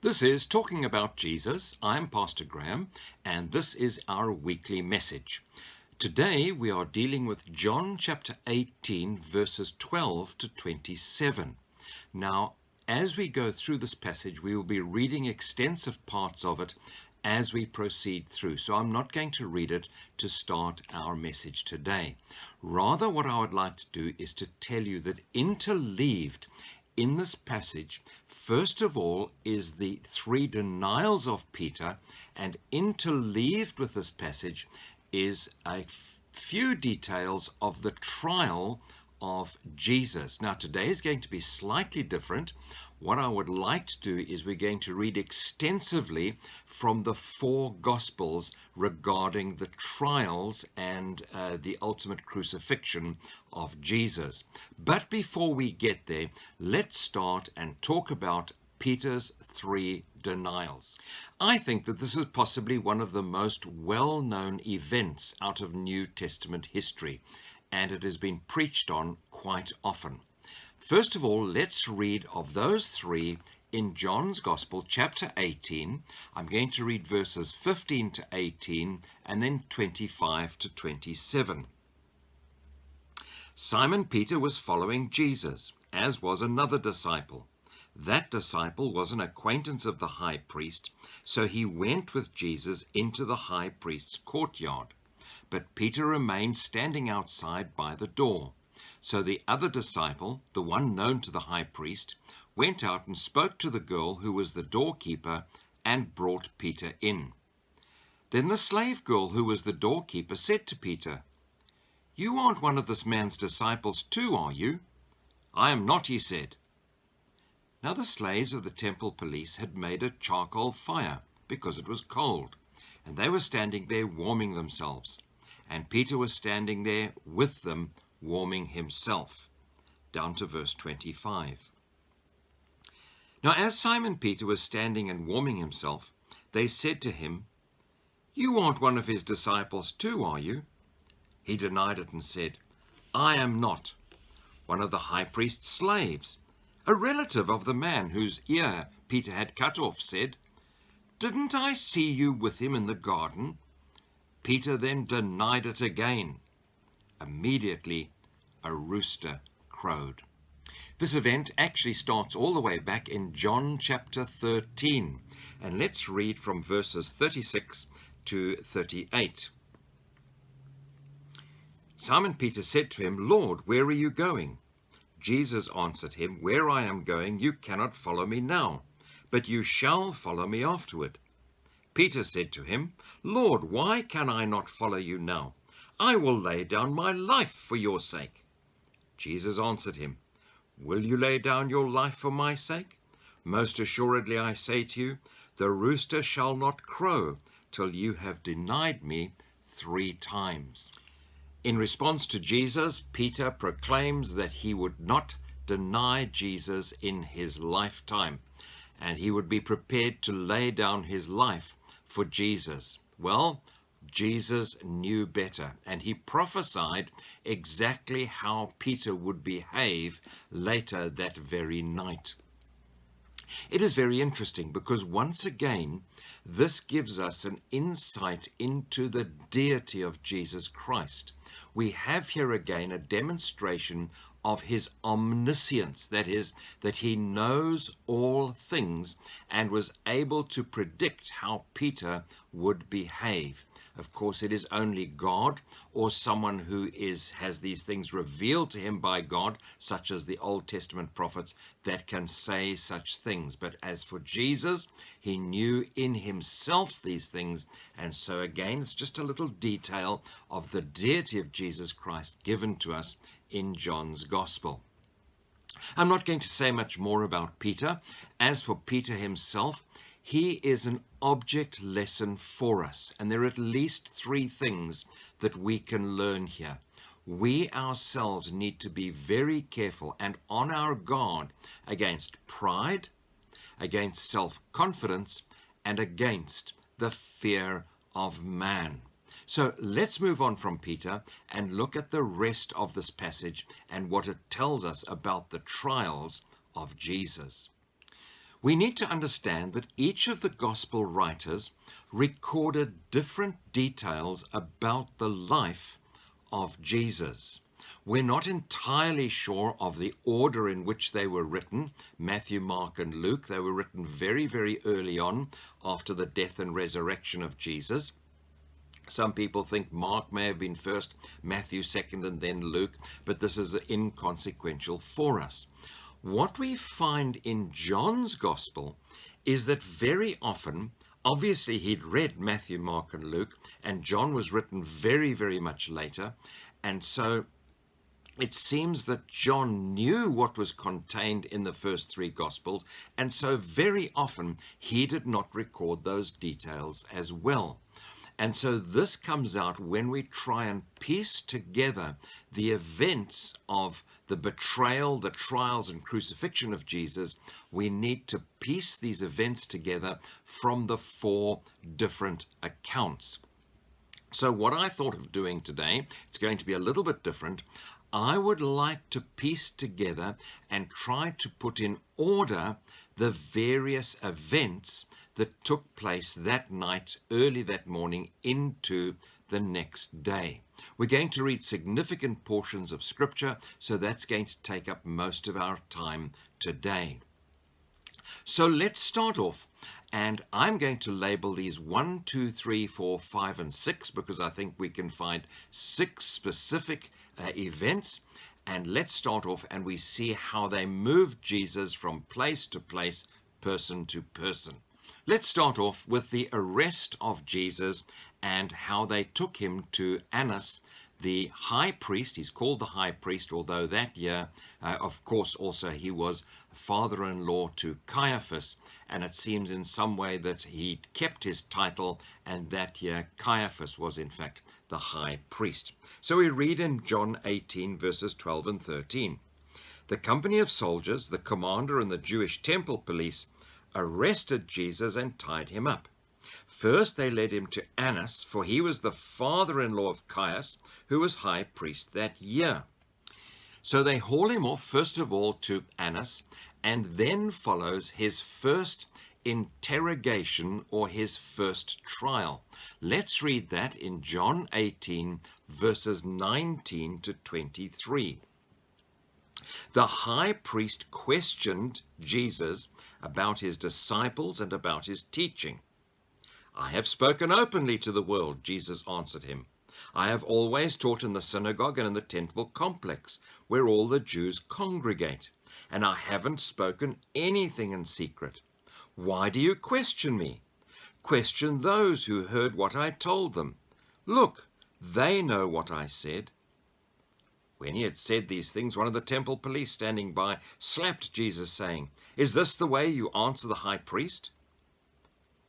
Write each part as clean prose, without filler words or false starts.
This is Talking About Jesus. I'm Pastor Graham, and this is our weekly message. Today we are dealing with John chapter 18, verses 12 to 27. Now, as we go through this passage, we will be reading extensive parts of it as we proceed through. So I'm not going to read it to start our message today. Rather, what I would like to do is to tell you that interleaved in this passage, first of all, is the three denials of Peter, and interleaved with this passage is a few details of the trial of Jesus. Now, today is going to be slightly different. What I would like to do is we're going to read extensively from the four Gospels regarding the trials and the ultimate crucifixion of Jesus. But before we get there, let's start and talk about Peter's three denials. I think that this is possibly one of the most well-known events out of New Testament history, and it has been preached on quite often. First of all, let's read of those three in John's Gospel, chapter 18. I'm going to read verses 15 to 18 and then 25 to 27. Simon Peter was following Jesus, as was another disciple. That disciple was an acquaintance of the high priest, so he went with Jesus into the high priest's courtyard. But Peter remained standing outside by the door. So the other disciple, the one known to the high priest, went out and spoke to the girl who was the doorkeeper and brought Peter in. Then the slave girl who was the doorkeeper said to Peter, "You aren't one of this man's disciples too, are you?" "I am not," he said. Now the slaves of the temple police had made a charcoal fire because it was cold, and they were standing there warming themselves. And Peter was standing there with them, warming himself. Down to verse 25. Now as Simon Peter was standing and warming himself, they said to him, "You aren't one of his disciples too, are you?" He denied it and said, "I am not." One of the high priest's slaves, a relative of the man whose ear Peter had cut off, said, "Didn't I see you with him in the garden?" Peter then denied it again. Immediately, a rooster crowed. This event actually starts all the way back in John chapter 13. And let's read from verses 36 to 38. Simon Peter said to him, "Lord, where are you going?" Jesus answered him, "Where I am going, you cannot follow me now, but you shall follow me afterward." Peter said to him, "Lord, why can I not follow you now? I will lay down my life for your sake." Jesus answered him, "Will you lay down your life for my sake? Most assuredly I say to you, the rooster shall not crow till you have denied me 3 times. In response to Jesus, Peter proclaims that he would not deny Jesus in his lifetime, and he would be prepared to lay down his life for Jesus. Well, Jesus knew better, and he prophesied exactly how Peter would behave later that very night. It is very interesting because once again, this gives us an insight into the deity of Jesus Christ. We have here again a demonstration of his omniscience, that is, that he knows all things and was able to predict how Peter would behave. Of course, it is only God or someone who has these things revealed to him by God, such as the Old Testament prophets, that can say such things. But as for Jesus, he knew in himself these things. And so again, it's just a little detail of the deity of Jesus Christ given to us in John's Gospel. I'm not going to say much more about Peter. As for Peter himself, he is an object lesson for us, and there are at least 3 things that we can learn here. We ourselves need to be very careful and on our guard against pride, against self-confidence, and against the fear of man. So let's move on from Peter and look at the rest of this passage and what it tells us about the trials of Jesus. We need to understand that each of the gospel writers recorded different details about the life of Jesus. We're not entirely sure of the order in which they were written. Matthew, Mark, and Luke, they were written very, very early on after the death and resurrection of Jesus. Some people think Mark may have been first, Matthew second, and then Luke, but this is inconsequential for us. What we find in John's gospel is that very often, obviously he'd read Matthew, Mark, and Luke, and John was written very, very much later, and so it seems that John knew what was contained in the first three Gospels, and so very often he did not record those details as well. And so this comes out when we try and piece together the events of the betrayal, the trials, and crucifixion of Jesus. We need to piece these events together from the four different accounts. So what I thought of doing today, it's going to be a little bit different. I would like to piece together and try to put in order the various events that took place that night, early that morning, into the next day. We're going to read significant portions of Scripture, so that's going to take up most of our time today. So let's start off, and I'm going to label these 1, 2, 3, 4, 5, and 6, because I think we can find 6 specific events. And let's start off and we see how they moved Jesus from place to place, person to person. Let's start off with the arrest of Jesus and how they took him to Annas, the high priest. He's called the high priest, although that year, of course, also he was father-in-law to Caiaphas, and it seems in some way that he kept his title, and that year Caiaphas was in fact the high priest. So we read in John 18 verses 12 and 13. The company of soldiers, the commander and the Jewish temple police, arrested Jesus and tied him up. First they led him to Annas, for he was the father-in-law of Caiaphas, who was high priest that year. So they haul him off first of all to Annas, and then follows his first interrogation or his first trial. Let's read that in John 18 verses 19 to 23. The high priest questioned Jesus about his disciples and about his teaching. I have spoken openly to the world, Jesus answered him. I have always taught in the synagogue and in the temple complex, where all the Jews congregate, and I haven't spoken anything in secret. Why do you question me? Question those who heard what I told them. Look, they know what I said. When he had said these things, one of the temple police standing by slapped Jesus, saying, Is this the way you answer the high priest?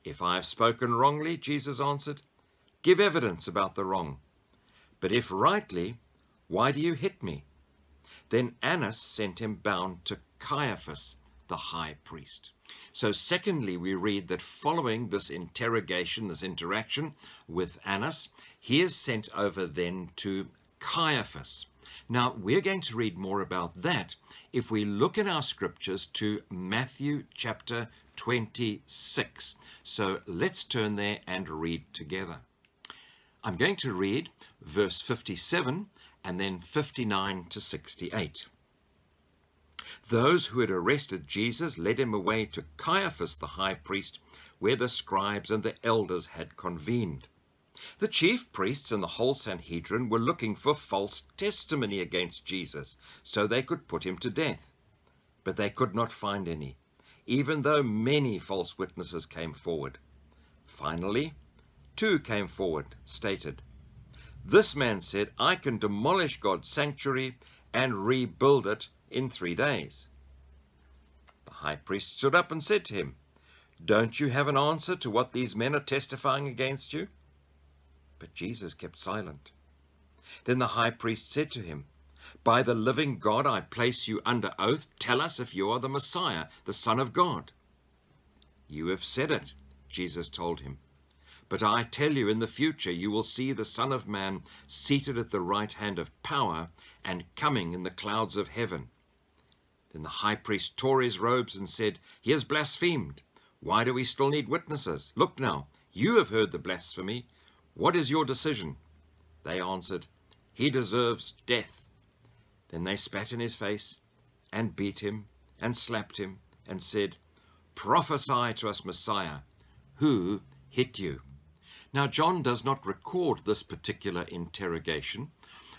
If I have spoken wrongly, Jesus answered, give evidence about the wrong. But if rightly, why do you hit me? Then Annas sent him bound to Caiaphas, the high priest. So secondly, we read that following this interrogation, this interaction with Annas, he is sent over then to Caiaphas. Now, we're going to read more about that if we look in our scriptures to Matthew chapter 26. So let's turn there and read together. I'm going to read verse 57 and then 59 to 68. Those who had arrested Jesus led him away to Caiaphas the high priest, where the scribes and the elders had convened. The chief priests and the whole Sanhedrin were looking for false testimony against Jesus, so they could put him to death. But they could not find any, even though many false witnesses came forward. Finally, 2 came forward, stated, This man said, I can demolish God's sanctuary and rebuild it in 3 days. The high priest stood up and said to him, Don't you have an answer to what these men are testifying against you? But Jesus kept silent. Then the high priest said to him, By the living God I place you under oath. Tell us if you are the Messiah, the Son of God. You have said it, Jesus told him. But I tell you, in the future you will see the Son of Man seated at the right hand of power and coming in the clouds of heaven. Then the high priest tore his robes and said, "He has blasphemed. Why do we still need witnesses? Look now, you have heard the blasphemy. What is your decision?" They answered, "He deserves death." Then they spat in his face and beat him and slapped him and said, "Prophesy to us, Messiah. Who hit you?" Now, John does not record this particular interrogation,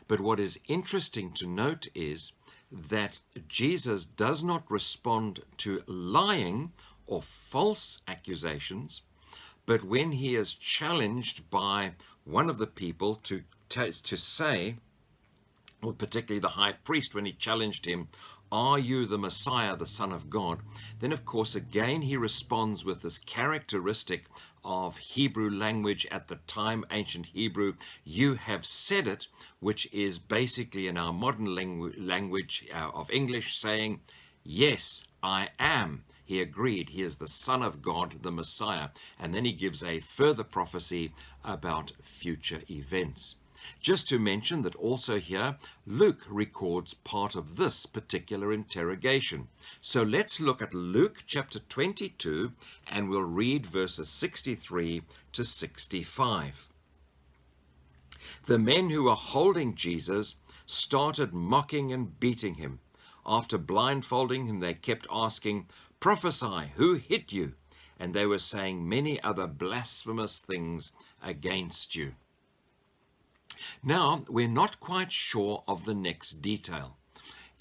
but what is interesting to note is that Jesus does not respond to lying or false accusations, but when he is challenged by one of the people to say, or particularly the high priest, when he challenged him, "Are you the Messiah, the Son of God?" Then, of course, again he responds with this characteristic of Hebrew language at the time, ancient Hebrew, "You have said it," which is basically in our modern language of English saying, "Yes, I am." He agreed. He is the Son of God, the Messiah. And then he gives a further prophecy about future events. Just to mention that also here, Luke records part of this particular interrogation. So let's look at Luke chapter 22, and we'll read verses 63 to 65. The men who were holding Jesus started mocking and beating him. After blindfolding him, they kept asking, "Prophesy, who hit you?" And they were saying many other blasphemous things against you. Now, we're not quite sure of the next detail.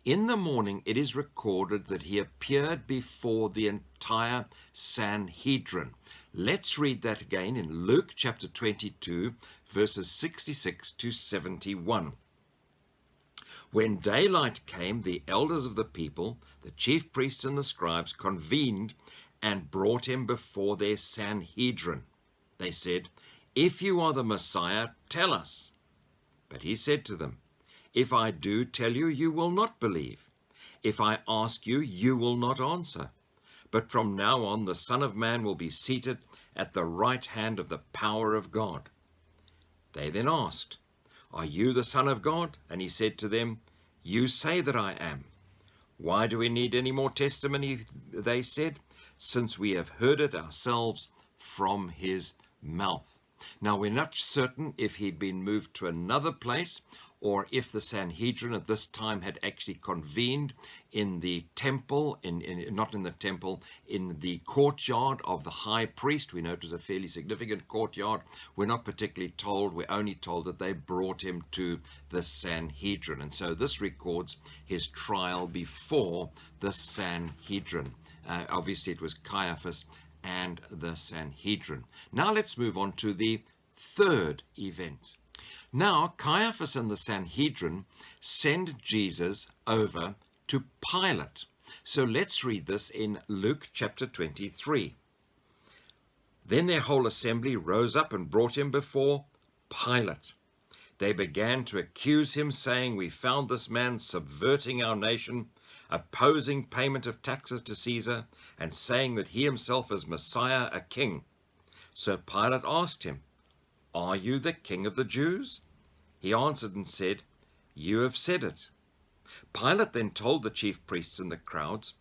In the morning, it is recorded that he appeared before the entire Sanhedrin. Let's read that again in Luke chapter 22, verses 66 to 71. When daylight came, the elders of the people, the chief priests and the scribes, convened and brought him before their Sanhedrin. They said, "If you are the Messiah, tell us." But he said to them, "If I do tell you, you will not believe. If I ask you, you will not answer. But from now on, the Son of Man will be seated at the right hand of the power of God." They then asked, "Are you the Son of God?" And he said to them, "You say that I am." "Why do we need any more testimony?" they said, "since we have heard it ourselves from his mouth." Now, we're not certain if he'd been moved to another place or if the Sanhedrin at this time had actually convened in the temple, not in the temple, in the courtyard of the high priest. We know it was a fairly significant courtyard. We're not particularly told. We're only told that they brought him to the Sanhedrin. And so this records his trial before the Sanhedrin. Obviously, it was Caiaphas and the Sanhedrin. Now let's move on to the third event. Now Caiaphas and the Sanhedrin send Jesus over to Pilate. So let's read this in Luke chapter 23. Then their whole assembly rose up and brought him before Pilate. They began to accuse him, saying, "We found this man subverting our nation, opposing payment of taxes to Caesar, and saying that he himself is Messiah, a king." So Pilate asked him, "Are you the king of the Jews?" He answered and said, "You have said it." Pilate then told the chief priests and the crowds,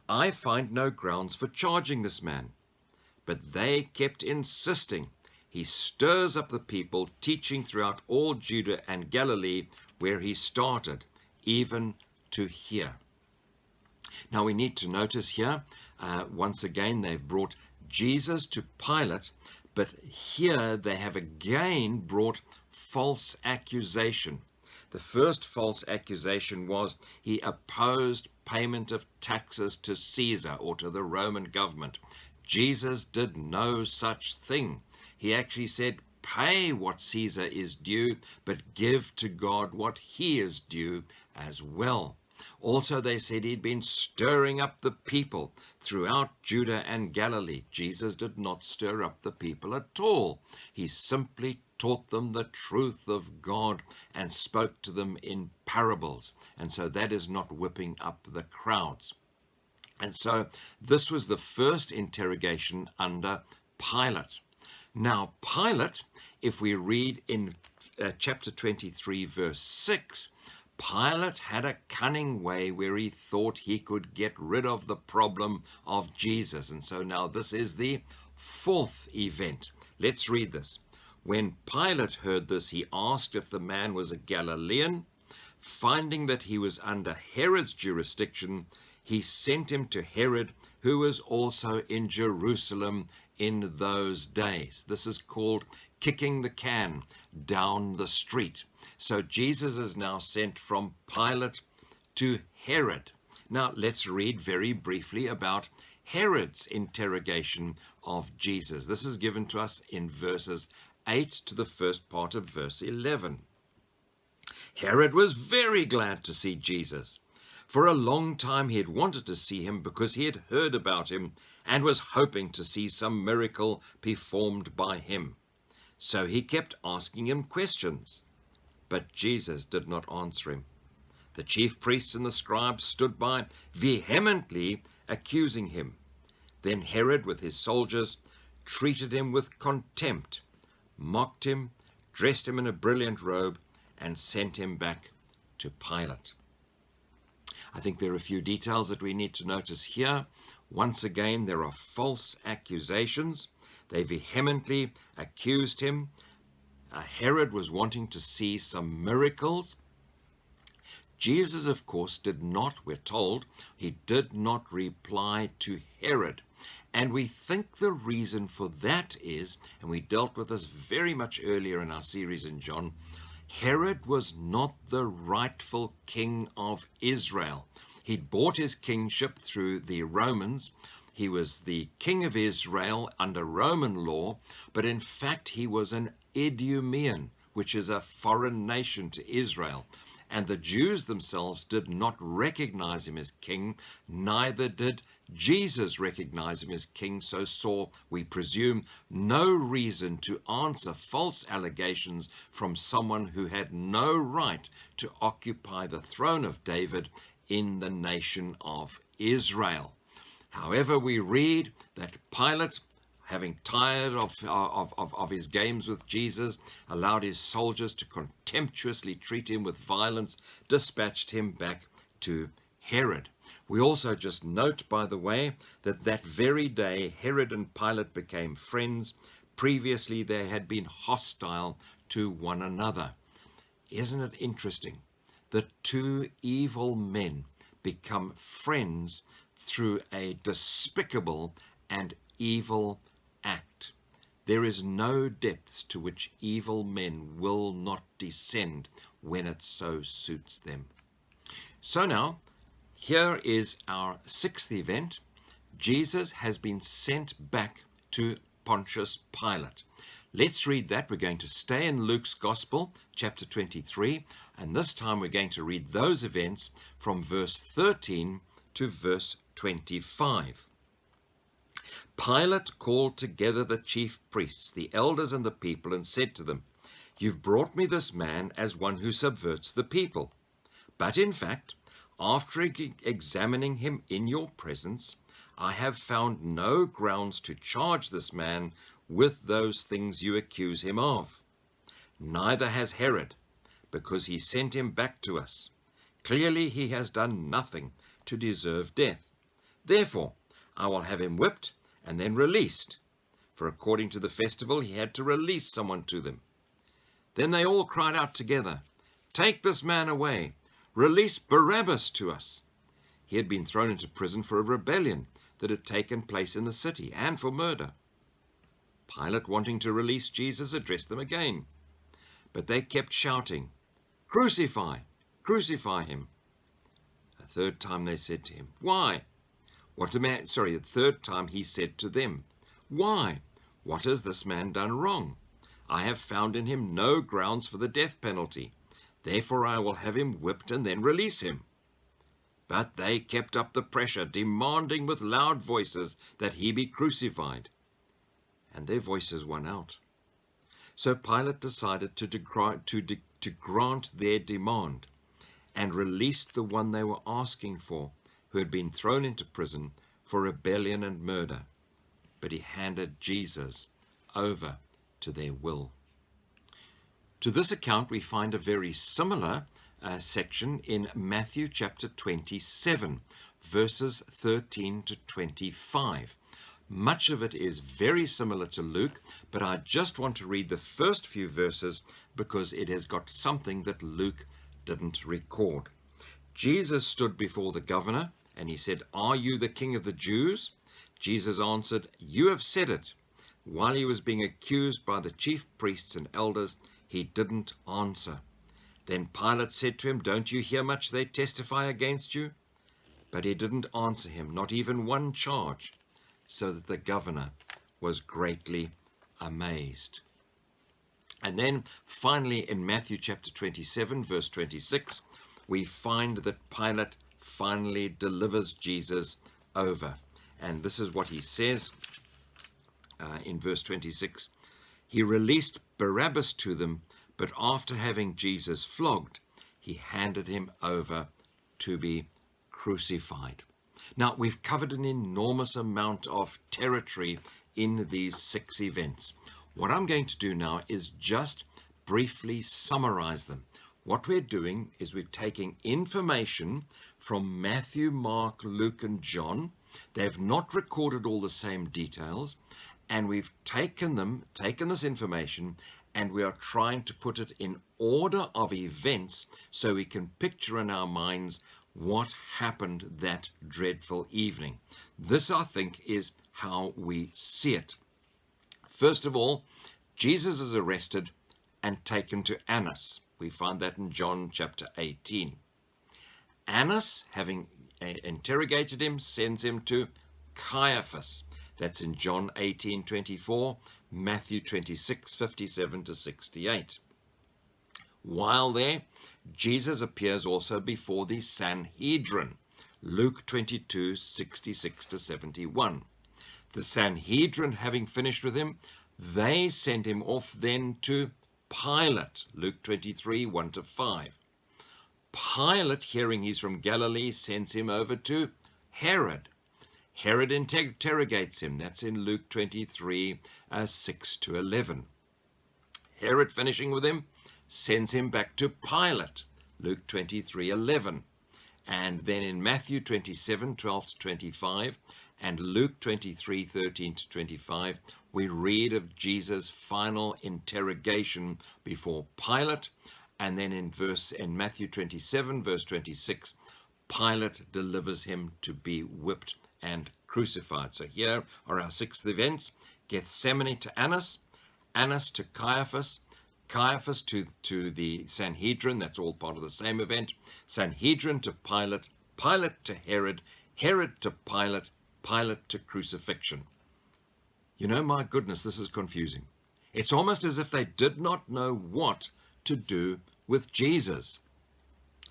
"I find no grounds for charging this man." But they kept insisting, "He stirs up the people, teaching throughout all Judah and Galilee, where he started, even to here." Now we need to notice here, once again, they've brought Jesus to Pilate, but here they have again brought false accusation. The first false accusation was he opposed payment of taxes to Caesar or to the Roman government. Jesus did no such thing. He actually said, "Pay what Caesar is due, but give to God what he is due as well." Also, they said he'd been stirring up the people throughout Judah and Galilee. Jesus did not stir up the people at all. He simply taught them the truth of God and spoke to them in parables. And so that is not whipping up the crowds. And so this was the first interrogation under Pilate. Now, Pilate, if we read in chapter 23, verse 6, Pilate had a cunning way where he thought he could get rid of the problem of Jesus. And so now this is the fourth event. Let's read this. When Pilate heard this, he asked if the man was a Galilean. Finding that he was under Herod's jurisdiction, he sent him to Herod, who was also in Jerusalem in those days. This is called kicking the can down the street. So Jesus is now sent from Pilate to Herod. Now let's read very briefly about Herod's interrogation of Jesus. This is given to us in verses 8 to the first part of verse 11. Herod was very glad to see Jesus. For a long time he had wanted to see him because he had heard about him and was hoping to see some miracle performed by him. So he kept asking him questions. But Jesus did not answer him. The chief priests and the scribes stood by, vehemently accusing him. Then Herod, with his soldiers, treated him with contempt, mocked him, dressed him in a brilliant robe, and sent him back to Pilate. I think there are a few details that we need to notice here. Once again, there are false accusations. They vehemently accused him. Herod was wanting to see some miracles. Jesus, of course, did not, we're told, he did not reply to Herod. And we think the reason for that is, and we dealt with this very much earlier in our series in John, Herod was not the rightful king of Israel. He'd bought his kingship through the Romans. He was the king of Israel under Roman law, but in fact he was an Idumean, which is a foreign nation to Israel. And the Jews themselves did not recognize him as king, neither did Jesus recognize him as king, so saw, we presume, no reason to answer false allegations from someone who had no right to occupy the throne of David in the nation of Israel. However, we read that Pilate, having tired of his games with Jesus, allowed his soldiers to contemptuously treat him with violence, dispatched him back to Herod. We also just note, by the way, that that very day Herod and Pilate became friends. Previously they had been hostile to one another. Isn't it interesting that two evil men become friends through a despicable and evil act? There is no depths to which evil men will not descend when it so suits them. So now, here is our sixth event. Jesus has been sent back to Pontius Pilate. Let's read that. We're going to stay in Luke's Gospel, chapter 23, and this time we're going to read those events from verse 13 to verse 25. Pilate called together the chief priests, the elders, and the people, and said to them, "You've brought me this man as one who subverts the people. But in fact, after examining him in your presence, I have found no grounds to charge this man with those things you accuse him of. Neither has Herod, because he sent him back to us. Clearly he has done nothing to deserve death. Therefore, I will have him whipped and then released." For according to the festival, he had to release someone to them. Then they all cried out together, "Take this man away. Release Barabbas to us." He had been thrown into prison for a rebellion that had taken place in the city and for murder. Pilate, wanting to release Jesus, addressed them again. But they kept shouting, "Crucify, crucify him." A third time they said to him, "Why? A third time he said to them, "Why? What has this man done wrong? I have found in him no grounds for the death penalty. Therefore I will have him whipped and then release him." But they kept up the pressure, demanding with loud voices that he be crucified. And their voices won out. So Pilate decided to grant their demand and released the one they were asking for, who had been thrown into prison for rebellion and murder. But he handed Jesus over to their will. To this account we find a very similar section in Matthew chapter 27, verses 13 to 25. Much of it is very similar to Luke, but I just want to read the first few verses because it has got something that Luke didn't record. Jesus stood before the governor and he said, "Are you the king of the Jews?" Jesus answered, "You have said it." While he was being accused by the chief priests and elders, he didn't answer. Then Pilate said to him, "Don't you hear much they testify against you?" But he didn't answer him, not even one charge, so that the governor was greatly amazed. And then finally in Matthew chapter 27, verse 26, we find that Pilate finally delivers Jesus over. And this is what he says in verse 26. He released Barabbas to them, but after having Jesus flogged, he handed him over to be crucified. Now, we've covered an enormous amount of territory in these 6 events. What I'm going to do now is just briefly summarize them. What we're doing is we're taking information from Matthew, Mark, Luke, and John. They've not recorded all the same details, and we've taken this information, and we are trying to put it in order of events so we can picture in our minds what happened that dreadful evening. This, I think, is how we see it. First of all, Jesus is arrested and taken to Annas. We find that in John chapter 18. Annas, having interrogated him, sends him to Caiaphas. That's in John 18:24, Matthew 26:57 to 68. While there, Jesus appears also before the Sanhedrin, Luke 22:66 to 71. The Sanhedrin, having finished with him, they send him off then to Pilate, Luke 23:1 to 5. Pilate, hearing he's from Galilee, sends him over to Herod. Herod interrogates him. That's in Luke 23:6 to 11. Herod, finishing with him, sends him back to Pilate, Luke 23:11. And then in Matthew 27:12 to 25 and Luke 23:13 to 25, we read of Jesus' final interrogation before Pilate. And then in Matthew 27, verse 26, Pilate delivers him to be whipped and crucified. So here are our 6 events: Gethsemane to Annas, Annas to Caiaphas, Caiaphas to the Sanhedrin, that's all part of the same event, Sanhedrin to Pilate, Pilate to Herod, Herod to Pilate, Pilate to crucifixion. You know, my goodness, this is confusing. It's almost as if they did not know what to do with Jesus.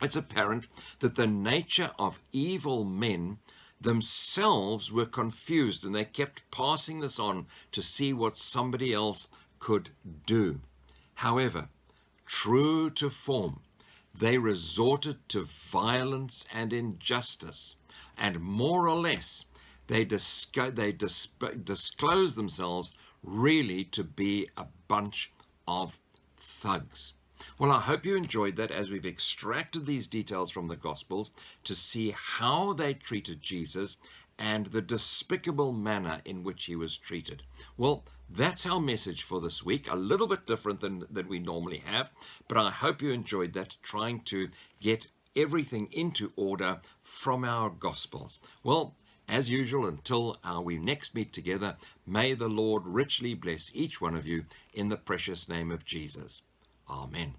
It's apparent that the nature of evil men themselves were confused, and they kept passing this on to see what somebody else could do. However, true to form, they resorted to violence and injustice, and more or less they disclosed themselves really to be a bunch of thugs. Well, I hope you enjoyed that as we've extracted these details from the Gospels to see how they treated Jesus and the despicable manner in which he was treated. Well, that's our message for this week, a little bit different than we normally have, but I hope you enjoyed that, trying to get everything into order from our Gospels. Well, as usual, until we next meet together, may the Lord richly bless each one of you in the precious name of Jesus. Amen.